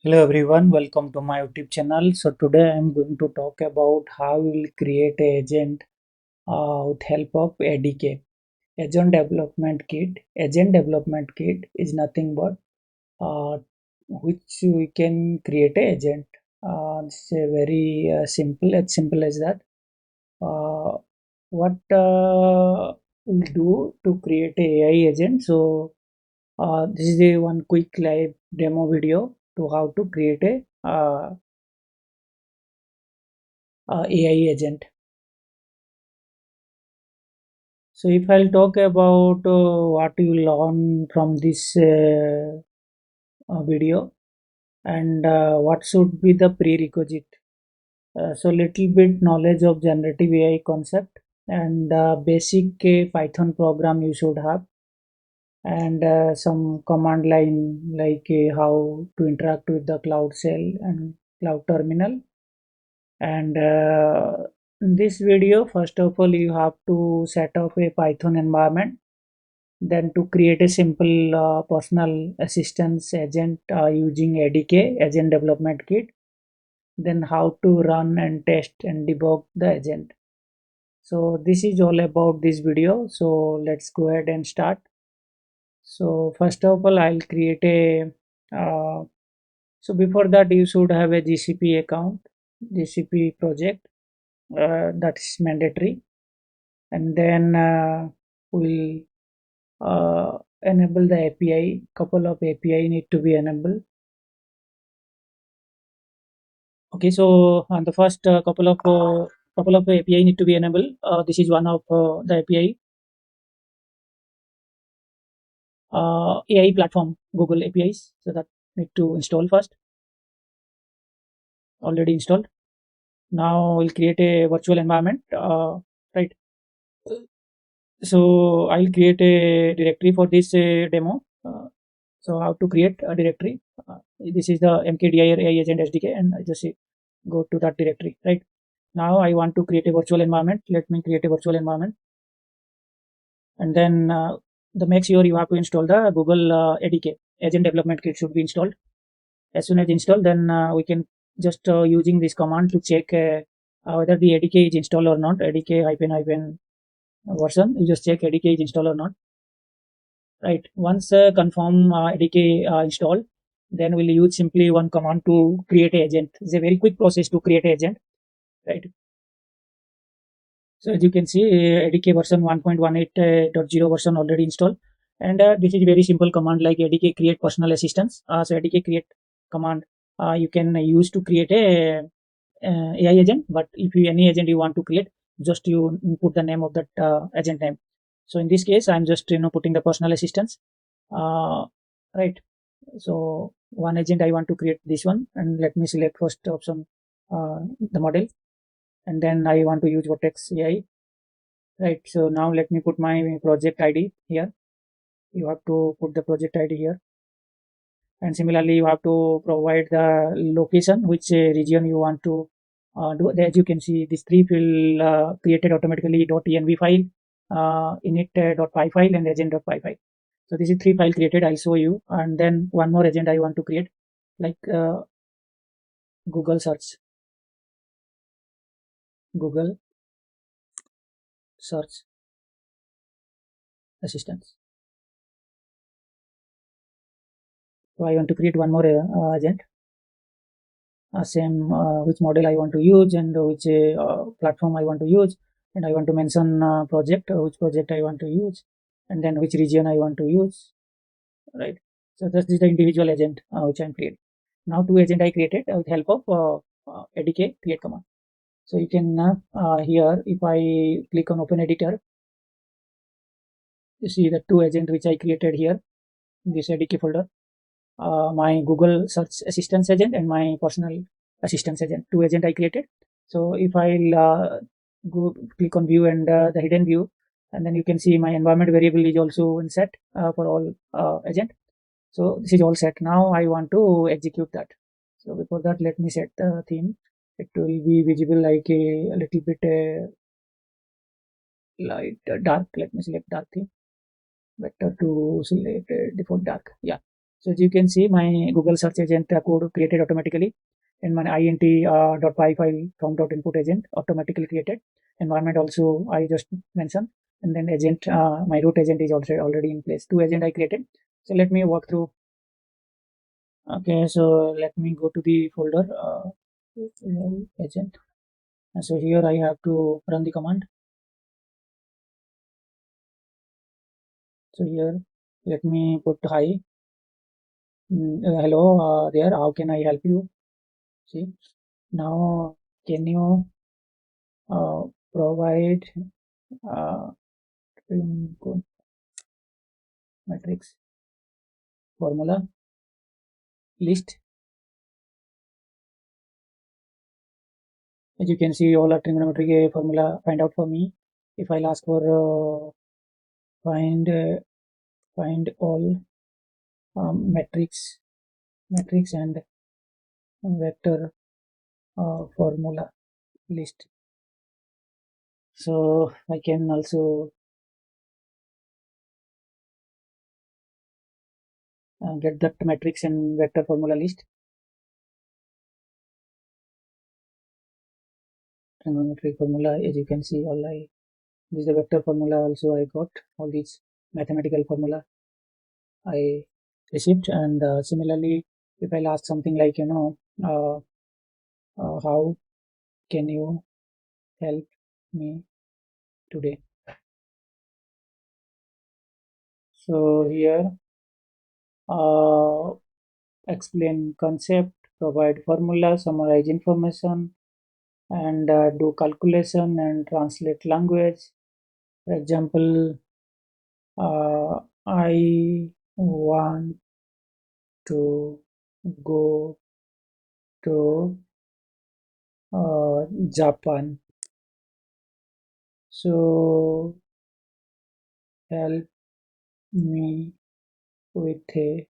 Hello everyone, welcome to my YouTube channel. So today I am going to talk about how we will create an agent with help of ADK, Agent Development Kit. Agent Development Kit is nothing but which we can create an agent. It's a very simple as that. Uh, what we'll do to create a AI agent. So this is a one quick live demo video to how to create a AI agent. So if I'll talk about what you learn from this video and what should be the prerequisite. So little bit knowledge of generative AI concept and basic Python program you should have, and some command line like how to interact with the cloud shell and cloud terminal. And in this video, first of all, you have to set up a Python environment, then to create a simple personal assistance agent using ADK, Agent Development Kit, then how to run and test and debug the agent. So this is all about this video. So let's go ahead and start. So first of all, I'll create a so before that you should have a GCP account, GCP project, that's mandatory. And then we'll enable the API. Couple of API need to be enabled. Okay, so on the first couple of API need to be enabled. This is one of the API. AI platform Google APIs. So that need to install first. Already installed. Now we'll create a virtual environment. Right. So I'll create a directory for this demo. So how to create a directory? This is the mkdir AI agent SDK, and I just go to that directory. Right now, I want to create a virtual environment. Let me create a virtual environment, and then the make sure you have to install the Google ADK Agent Development Kit should be installed. As soon as installed, then we can just using this command to check whether the ADK is installed or not. ADK hyphen version. You just check ADK is installed or not. Right. Once confirm ADK installed, then we'll use simply one command to create a agent. It's a very quick process to create a agent. Right. So as you can see, ADK version 1.18.0 version already installed, and this is very simple command like ADK create personal assistance. So ADK create command you can use to create a AI agent, but if you any agent you want to create, just you input the name of that agent name. So in this case, I'm just putting the personal assistance. Right. So one agent I want to create this one, and let me select first option the model, and then I want to use Vertex AI. Right. So now let me put my project ID here. You have to put the project ID here, and similarly you have to provide the location, which region you want to do. As you can see, these three will created automatically .env file, init.py file, and agent.py file. So this is three file created. I'll show you, and then one more agent I want to create, like Google search, Google search assistance. So I want to create one more agent, same which model I want to use, and which platform I want to use, and I want to mention project, which project I want to use, and then which region I want to use. Right. So this is the individual agent which I'm creating. Now two agent I created with help of ADK create command. So you can here, if I click on open editor, you see the two agent which I created here in this ADK folder. My Google search assistance agent and my personal assistance agent. Two agent I created. So if I'll go click on view and the hidden view, and then you can see my environment variable is also in set for all agent. So this is all set. Now I want to execute that. So before that, let me set the theme. It will be visible like a little bit light dark. Let me select dark theme. Better to select default dark. Yeah. So as you can see, my Google search agent code created automatically, and my int .py file from .input agent automatically created. Environment also I just mentioned, and then agent, my root agent is also already in place. Two agent I created. So let me walk through. Okay, so let me go to the folder agent. And so here I have to run the command. So here, let me put hi. Hello there. How can I help you? See, now can you uh, provide uh, input matrix formula list? As you can see, all are trigonometric formula find out for me. If I'll ask for find find all matrix and vector formula list. So I can also get that matrix and vector formula list. Trigonometric formula, as you can see, all I this is the vector formula. Also I got all these mathematical formula I received. And similarly, if I'll ask something like, how can you help me today? So here, uh, explain concept, provide formula, summarize information, and do calculation and translate language. For example, I want to go to Japan. So help me with a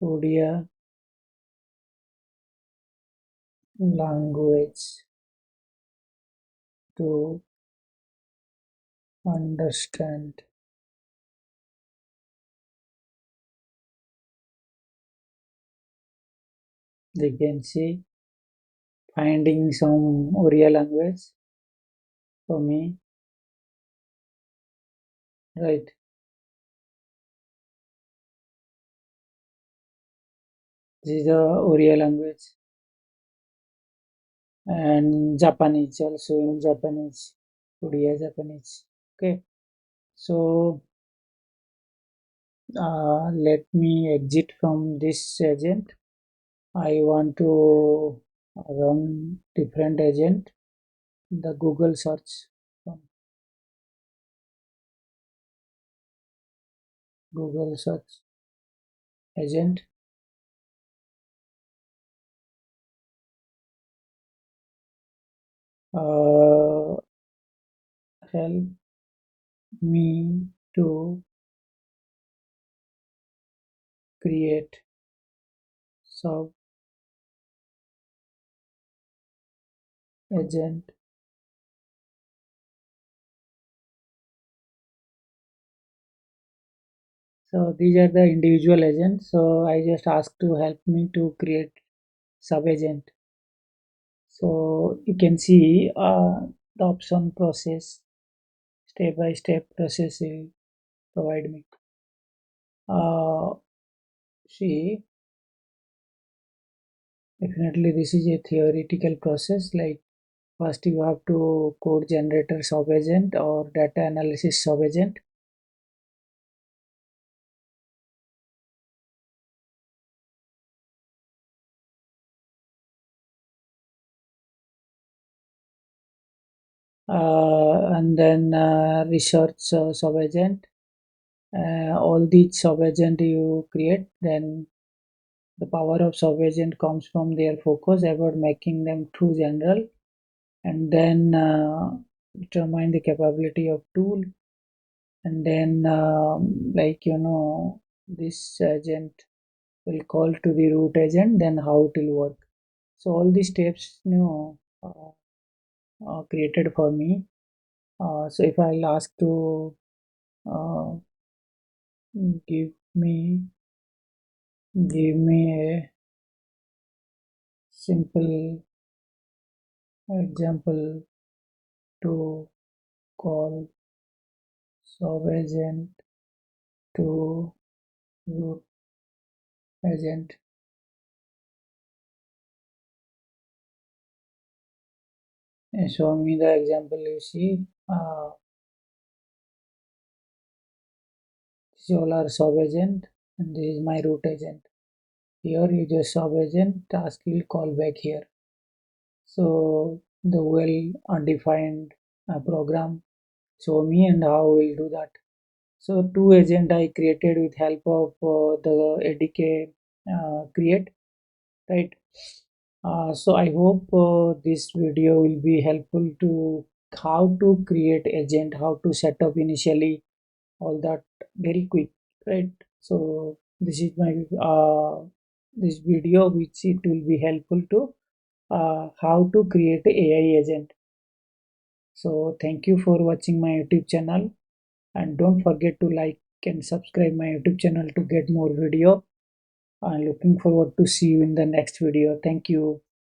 Odia language to understand. They can see finding some Oriya language for me, right? This is the Oriya language, and Japanese also in Japanese, Oriya Japanese. Okay, so let me exit from this agent. I want to run different agent, the Google search from Google search agent. Help me to create sub agent. So these are the individual agents. So I just ask to help me to create sub agent. So you can see the option process, step by step process will provide me. See, definitely this is a theoretical process. Like first you have to code generator sub agent or data analysis sub agent. And then research sub-agent. All these sub-agent you create, then the power of sub-agent comes from their focus about making them too general, and then determine the capability of tool, and then this agent will call to the root agent, then how it will work. So all these steps created for me. So if I'll ask to uh, give me Give me a simple example to call sub agent to root agent. And show me the example. You see, this is all our sub agent, and this is my root agent. Here you just sub agent task will call back here. So the well undefined program show me and how we'll do that. So two agent I created with help of the ADK create, right? So I hope this video will be helpful to how to create agent, how to set up initially, all that very quick, right? So this is my this video which it will be helpful to how to create a AI agent. So thank you for watching my YouTube channel, and don't forget to like and subscribe my YouTube channel to get more video. I'm looking forward to see you in the next video. Thank you.